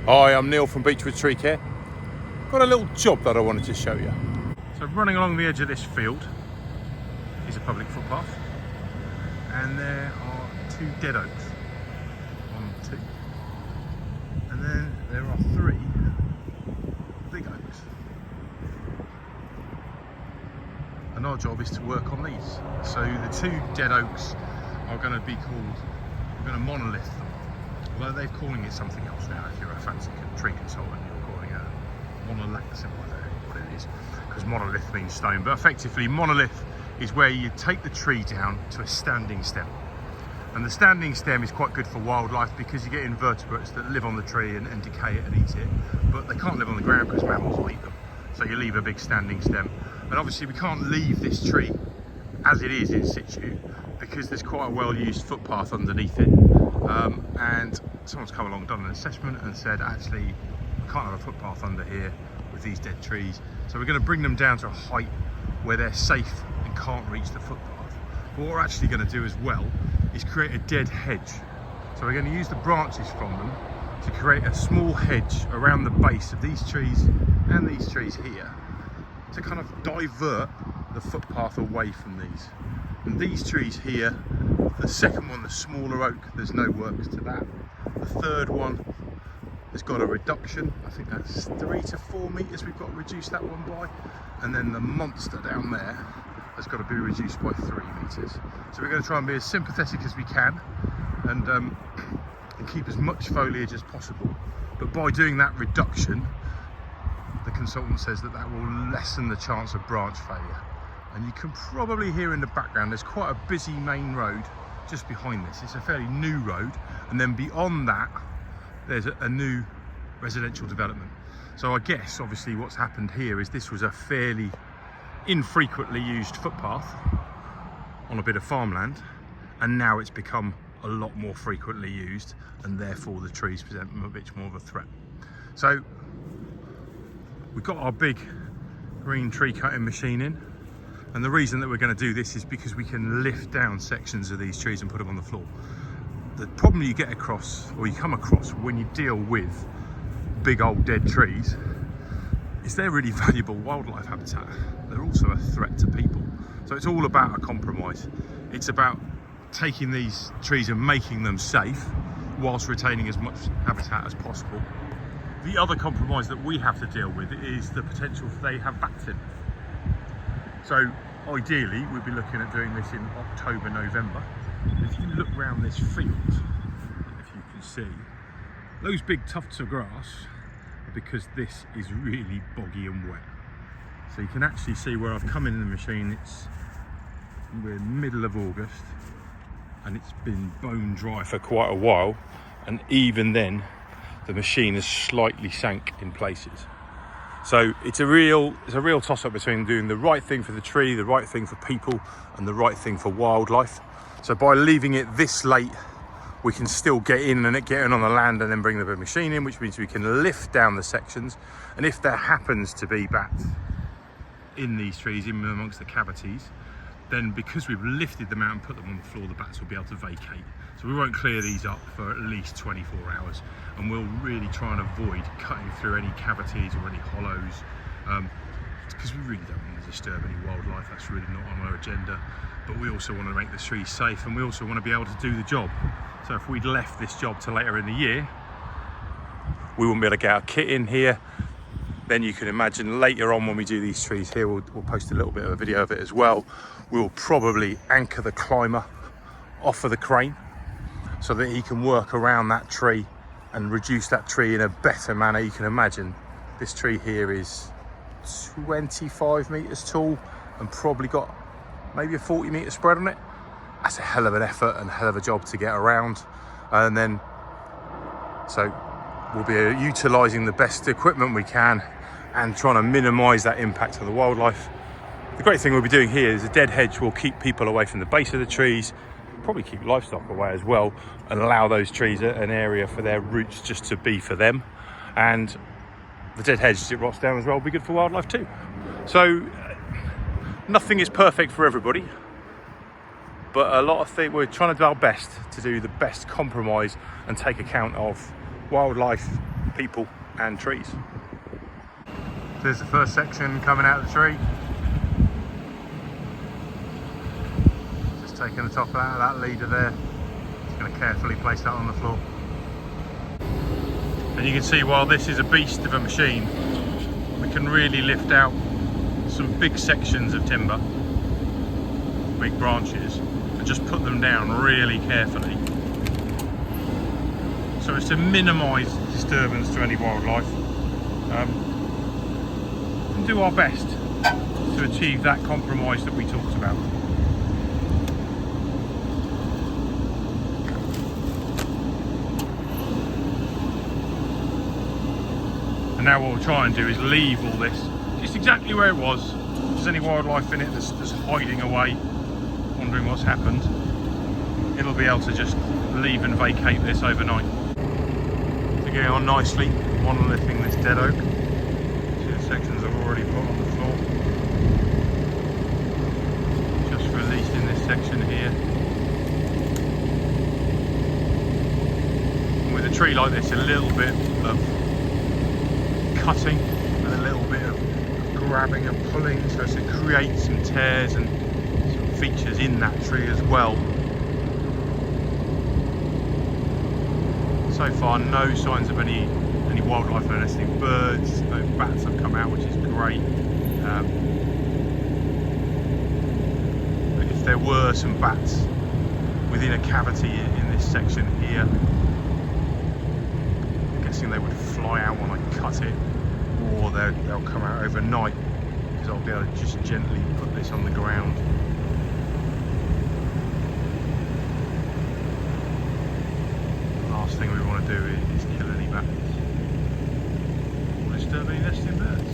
Hi, I'm Neil from Beechwood Tree Care. Got a little job that I wanted to show you. So running along the edge of this field is a public footpath, and there are 2 dead oaks. 1, 2. And then there are 3 big oaks. And our job is to work on these. So the 2 dead oaks are going to be called, we're going to monolithed them. Although they're calling it something else now. If you're a fancy tree consultant, you're calling it a monolithed, I don't know what it is, because monolith means stone. But effectively, monolith is where you take the tree down to a standing stem. And the standing stem is quite good for wildlife because you get invertebrates that live on the tree and decay it and eat it. But they can't live on the ground because mammals will eat them. So you leave a big standing stem. And obviously we can't leave this tree as it is in situ because there's quite a well-used footpath underneath it. And someone's come along, done an assessment and said, actually, we can't have a footpath under here with these dead trees. So we're going to bring them down to a height where they're safe and can't reach the footpath. But what we're actually going to do as well is create a dead hedge. So we're going to use the branches from them to create a small hedge around the base of these trees and these trees here to kind of divert the footpath away from these. And these trees here, the second one, the smaller oak, there's no works to that. The third one has got a reduction. I think that's 3 to 4 metres we've got to reduce that one by. And then the monster down there has got to be reduced by 3 metres. So we're going to try and be as sympathetic as we can and keep as much foliage as possible. But by doing that reduction, the consultant says that will lessen the chance of branch failure. And you can probably hear in the background there's quite a busy main road just behind this. It's a fairly new road, and then beyond that there's a new residential development. So I guess obviously what's happened here is this was a fairly infrequently used footpath on a bit of farmland, and now it's become a lot more frequently used, and therefore the trees present a bit more of a threat. So we've got our big green tree cutting machine in. And the reason that we're going to do this is because we can lift down sections of these trees and put them on the floor. The problem you get across, or you come across when you deal with big old dead trees, is they're really valuable wildlife habitat. They're also a threat to people. So it's all about a compromise. It's about taking these trees and making them safe whilst retaining as much habitat as possible. The other compromise that we have to deal with is the potential they have bats in. So ideally we'd be looking at doing this in October, November. If you look around this field, if you can see, those big tufts of grass are because this is really boggy and wet. So you can actually see where I've come in the machine, we're middle of August and it's been bone dry for quite a while, and even then the machine has slightly sank in places. So it's a real toss-up between doing the right thing for the tree, the right thing for people, and the right thing for wildlife. So by leaving it this late, we can still get in and get in on the land and then bring the machine in, which means we can lift down the sections. And if there happens to be bats in these trees, in amongst the cavities, then because we've lifted them out and put them on the floor, the bats will be able to vacate. So we won't clear these up for at least 24 hours, and we'll really try and avoid cutting through any cavities or any hollows, because we really don't want to disturb any wildlife. That's really not on our agenda. But we also want to make the trees safe, and we also want to be able to do the job. So if we'd left this job to later in the year, we wouldn't be able to get our kit in here. Then you can imagine later on when we do these trees here, we'll post a little bit of a video of it as well. We'll probably anchor the climber off of the crane so that he can work around that tree and reduce that tree in a better manner. You can imagine this tree here is 25 metres tall and probably got maybe a 40 metre spread on it. That's a hell of an effort and hell of a job to get around. And then, so we'll be utilising the best equipment we can and trying to minimise that impact on the wildlife. The great thing we'll be doing here is a dead hedge will keep people away from the base of the trees, probably keep livestock away as well, and allow those trees an area for their roots just to be for them. And the dead hedge, as it rots down as well, will be good for wildlife too. So nothing is perfect for everybody, but a lot of things, we're trying to do our best to do the best compromise and take account of wildlife, people and trees. There's the first section coming out of the tree. Just taking the top out of that leader there. Just going to carefully place that on the floor. And you can see, while this is a beast of a machine, we can really lift out some big sections of timber, big branches, and just put them down really carefully. So it's to minimise disturbance to any wildlife, and do our best to achieve that compromise that we talked about. And now what we'll try and do is leave all this just exactly where it was. If there's any wildlife in it that's hiding away, wondering what's happened, it'll be able to just leave and vacate this overnight. So getting on nicely, monolithing this dead oak. See the sections I've already put on the floor. Just released in this section here. And with a tree like this, a little bit of cutting and a little bit of grabbing and pulling, so to create some tears and some features in that tree as well. So far, no signs of any wildlife or nesting birds. No bats have come out, which is great. But if there were some bats within a cavity in this section here, I'm guessing they would fly out when I cut it, or they'll come out overnight, because I'll be able to just gently put this on the ground. Last thing we want to do is kill any bats or disturb any nesting birds.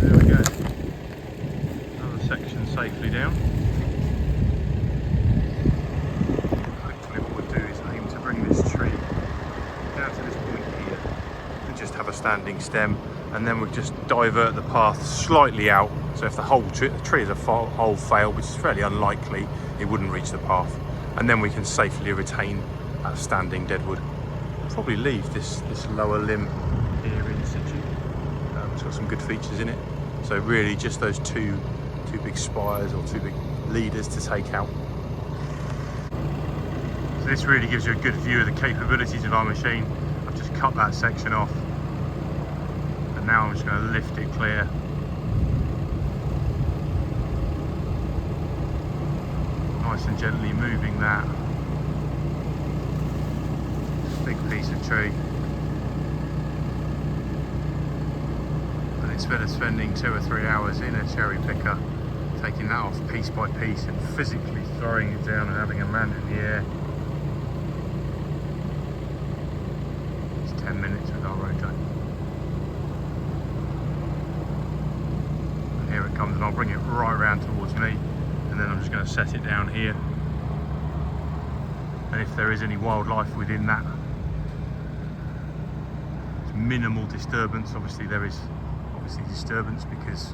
There we go. Another section safely down. Hopefully what we'll do is aim to bring this tree down to this point here and just have a standing stem, and then we'll just divert the path slightly out, so if the whole tree as a whole failed, which is fairly unlikely, it wouldn't reach the path, and then we can safely retain that standing deadwood. Probably leave this lower limb here in situ. It's got some good features in it, so really just those two big spires or two big leaders to take out. So this really gives you a good view of the capabilities of our machine. I've just cut that section off, and now I'm just going to lift it clear. Nice and gently moving that big piece of tree. And instead of spending 2 or 3 hours in a cherry picker, taking that off piece by piece and physically throwing it down and having a man in the air, it's 10 minutes with our roto. And here it comes, and I'll bring it right round towards me, and then I'm just going to set it down here. And if there is any wildlife within that, it's minimal disturbance. Obviously there is disturbance because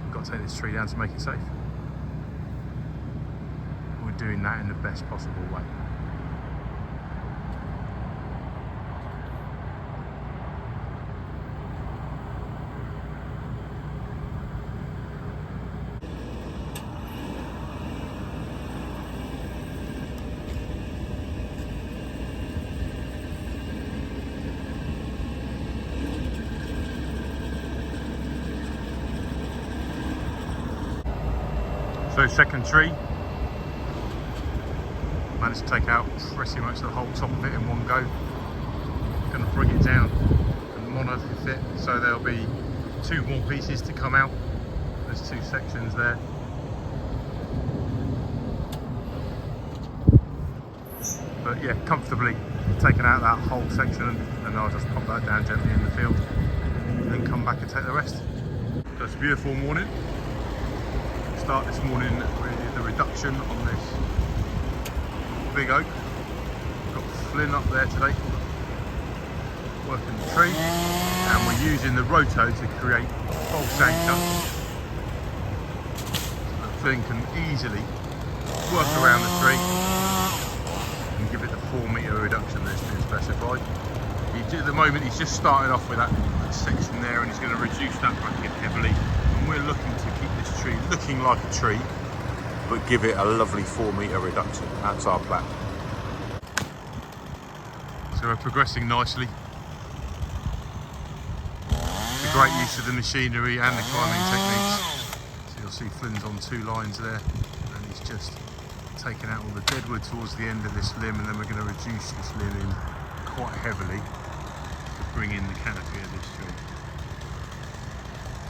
we've got to take this tree down to make it safe. We're doing that in the best possible way. So second tree, managed to take out pretty much the whole top of it in one go. Going to bring it down and monolith it, so there'll be 2 more pieces to come out. There's 2 sections there. But yeah, comfortably taken out that whole section, and I'll just pop that down gently in the field and then come back and take the rest. So it's a beautiful morning. Start this morning with the reduction on this big oak. Got Flynn up there today working the tree, and we're using the roto to create false anchor so that Flynn can easily work around the tree and give it the at the moment he's just started off with that section there, and he's going to reduce that back in heavily. And we're looking to keep this tree looking like a tree, but give it a lovely 4 metre reduction. That's our plan. So we're progressing nicely. The great use of the machinery and the climbing techniques. So you'll see Flynn's on 2 lines there, and he's just taken out all the deadwood towards the end of this limb, and then we're going to reduce this limb in quite heavily to bring in the canopy of this tree.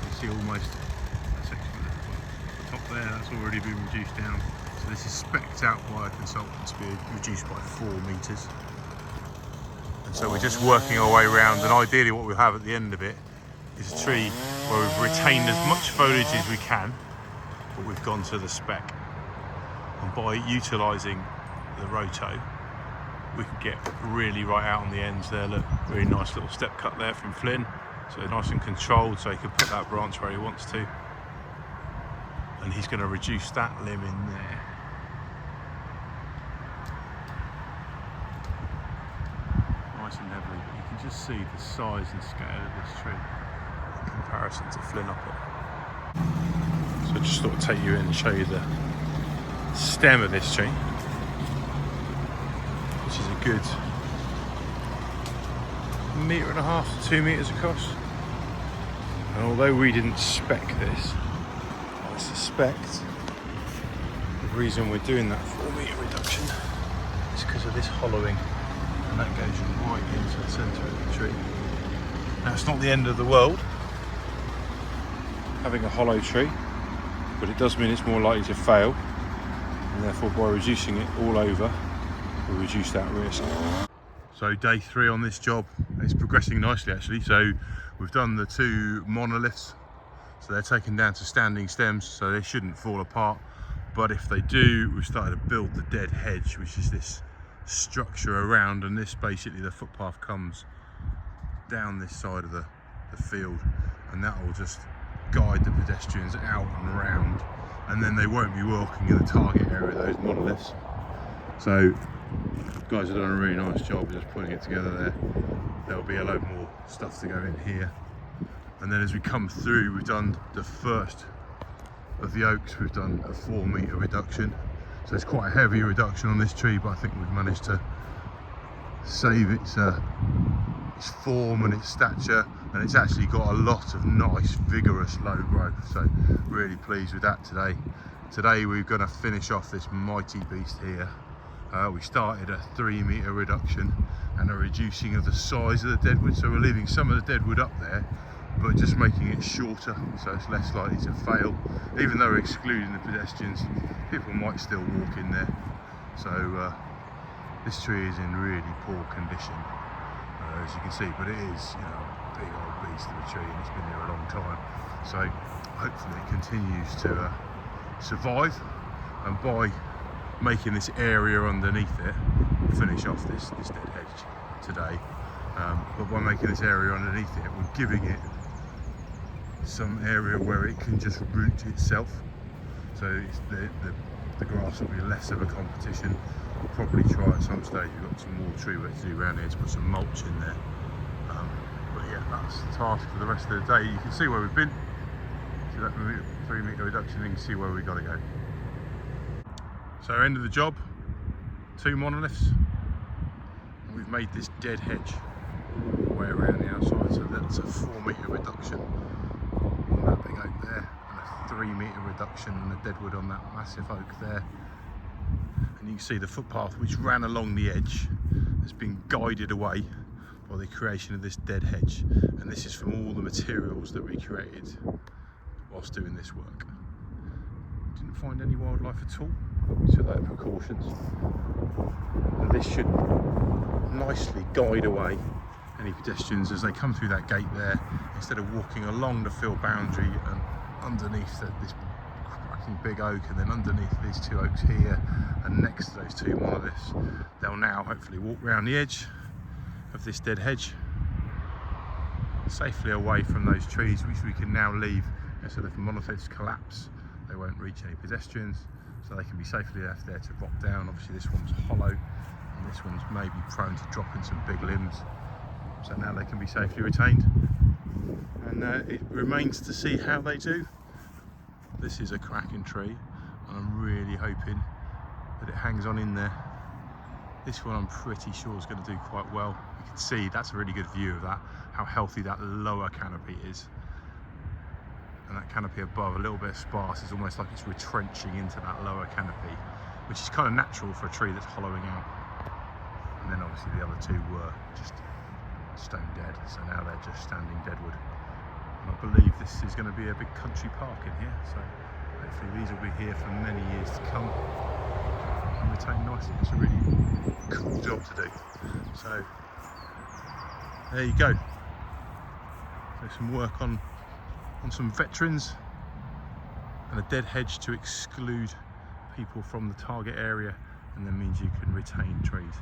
You see almost a section at the top there, that's already been reduced down. So this is specced out by a consultant to be reduced by 4 metres. And so we're just working our way around, and ideally what we'll have at the end of it is a tree where we've retained as much foliage as we can, but we've gone to the spec. And by utilising the roto, we can get really right out on the ends there. Look, really nice little step cut there from Flynn. So nice and controlled, so he can put that branch where he wants to. And he's going to reduce that limb in there. Nice and heavily, but you can just see the size and scale of this tree in comparison to Flynn up it. So I just thought I'd take you in and show you the stem of this tree, which is a good 1.5 to 2 metres across. And although we didn't spec this, I suspect the reason we're doing that 4 metre reduction is because of this hollowing, and that goes right into the centre of the tree. Now it's not the end of the world having a hollow tree, but it does mean it's more likely to fail, and therefore by reducing it all over, we reduce that risk. So day 3 on this job, it's progressing nicely actually. So we've done the 2 monoliths, so they're taken down to standing stems, so they shouldn't fall apart. But if they do, we've started to build the dead hedge, which is this structure around, and this basically, the footpath comes down this side of the field, and that will just guide the pedestrians out and around, and then they won't be walking in the target area of those monoliths. So guys have done a really nice job just putting it together there. There'll be a load more stuff to go in here, and then as we come through, we've done the first of the oaks. We've done a 4 metre reduction, so it's quite a heavy reduction on this tree, but I think we've managed to save its form and its stature, and it's actually got a lot of nice vigorous low growth, so really pleased with that today. Today we're going to finish off this mighty beast here. We started a 3 metre reduction and a reducing of the size of the deadwood, so we're leaving some of the deadwood up there but just making it shorter so it's less likely to fail. Even though we're excluding the pedestrians, people might still walk in there. So this tree is in really poor condition, as you can see, but it is, you know, a big old beast of a tree, and it's been there a long time. So hopefully it continues to survive, and by making this area underneath it, we'll finish off this dead hedge today. But by making this area underneath it, we're giving it some area where it can just root itself. So it's the grass will be less of a competition. We'll probably try at some stage, we've got some more tree work to do around here to put some mulch in there. But yeah, that's the task for the rest of the day. You can see where we've been. See that 3 metre reduction, you can see where we've got to go. So end of the job, 2 monoliths, and we've made this dead hedge all the way around the outside, so that's a 4 metre reduction on that big oak there, and a 3 metre reduction on the deadwood on that massive oak there. And you can see the footpath which ran along the edge has been guided away by the creation of this dead hedge, and this is from all the materials that we created whilst doing this work. Didn't find any wildlife at all, but we took those precautions, and this should nicely guide away any pedestrians as they come through that gate there, instead of walking along the field boundary and underneath this cracking big oak, and then underneath these 2 oaks here and next to those 2 monoliths. They'll now hopefully walk round the edge of this dead hedge safely away from those trees, which we can now leave, so that if the monoliths collapse, they won't reach any pedestrians, so they can be safely left there to rot down. Obviously this one's hollow, and this one's maybe prone to dropping some big limbs, So now they can be safely retained, and it remains to see how they do. This is a cracking tree, and I'm really hoping that it hangs on in there. This one I'm pretty sure is going to do quite well. You can see that's a really good view of that, how healthy that lower canopy is. And that canopy above, a little bit sparse, is almost like it's retrenching into that lower canopy, which is kind of natural for a tree that's hollowing out. And then obviously the other two were just stone dead, so now they're just standing deadwood. And I believe this is going to be a big country park in here, so hopefully these will be here for many years to come and retain nicely. It's a really cool job to do. So there you go. There's some work on some veterans and a dead hedge to exclude people from the target area, and that means you can retain trees.